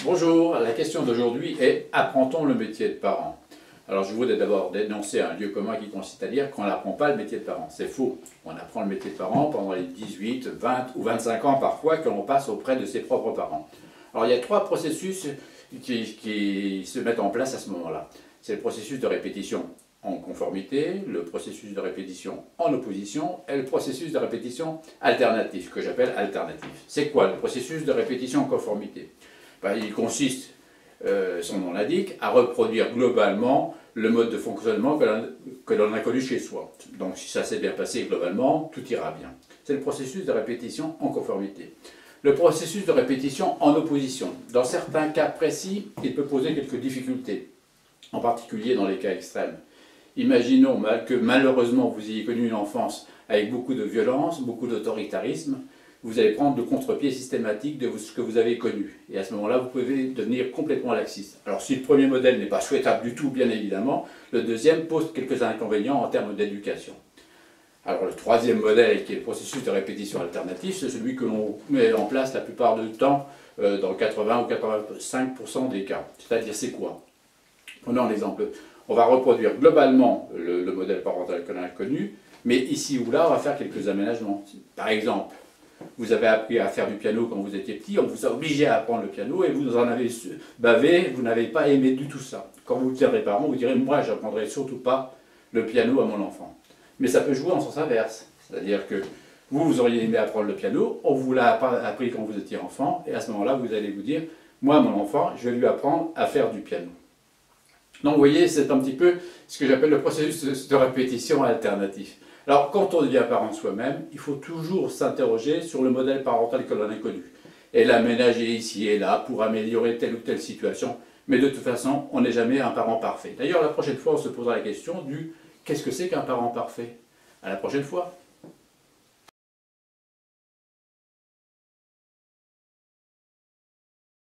Bonjour, la question d'aujourd'hui est: apprend-on le métier de parent? Alors je voudrais d'abord dénoncer un lieu commun qui consiste à dire qu'on n'apprend pas le métier de parent. C'est faux. On apprend le métier de parent pendant les 18, 20 ou 25 ans parfois que l'on passe auprès de ses propres parents. Alors il y a trois processus qui se mettent en place à ce moment-là. C'est le processus de répétition en conformité, le processus de répétition en opposition et le processus de répétition alternatif, que j'appelle alternatif. C'est quoi le processus de répétition en conformité? Il consiste, son nom l'indique, à reproduire globalement le mode de fonctionnement que l'on a connu chez soi. Donc si ça s'est bien passé globalement, tout ira bien. C'est le processus de répétition en conformité. Le processus de répétition en opposition. Dans certains cas précis, il peut poser quelques difficultés, en particulier dans les cas extrêmes. Imaginons que malheureusement vous ayez connu une enfance avec beaucoup de violence, beaucoup d'autoritarisme. Vous allez prendre le contre-pied systématique de ce que vous avez connu. Et à ce moment-là, vous pouvez devenir complètement laxiste. Alors si le premier modèle n'est pas souhaitable du tout, bien évidemment, le deuxième pose quelques inconvénients en termes d'éducation. Alors le troisième modèle, qui est le processus de répétition alternatif, c'est celui que l'on met en place la plupart du temps dans 80 ou 85% des cas. C'est-à-dire, c'est quoi? Prenons un exemple. On va reproduire globalement le modèle parental que l'on a connu, mais ici ou là, on va faire quelques aménagements. Par exemple, vous avez appris à faire du piano quand vous étiez petit, on vous a obligé à apprendre le piano et vous en avez bavé, vous n'avez pas aimé du tout ça. Quand vous serez parent, vous direz: moi, je n'apprendrai surtout pas le piano à mon enfant. Mais ça peut jouer en sens inverse. C'est-à-dire que vous auriez aimé apprendre le piano, on vous l'a appris quand vous étiez enfant, et à ce moment-là, vous allez vous dire: moi, mon enfant, je vais lui apprendre à faire du piano. Donc, vous voyez, c'est un petit peu ce que j'appelle le processus de répétition alternatif. Alors, quand on devient parent soi-même, il faut toujours s'interroger sur le modèle parental que l'on a connu et l'aménager ici et là pour améliorer telle ou telle situation. Mais de toute façon, on n'est jamais un parent parfait. D'ailleurs, la prochaine fois, on se posera la question du: qu'est-ce que c'est qu'un parent parfait? À la prochaine fois.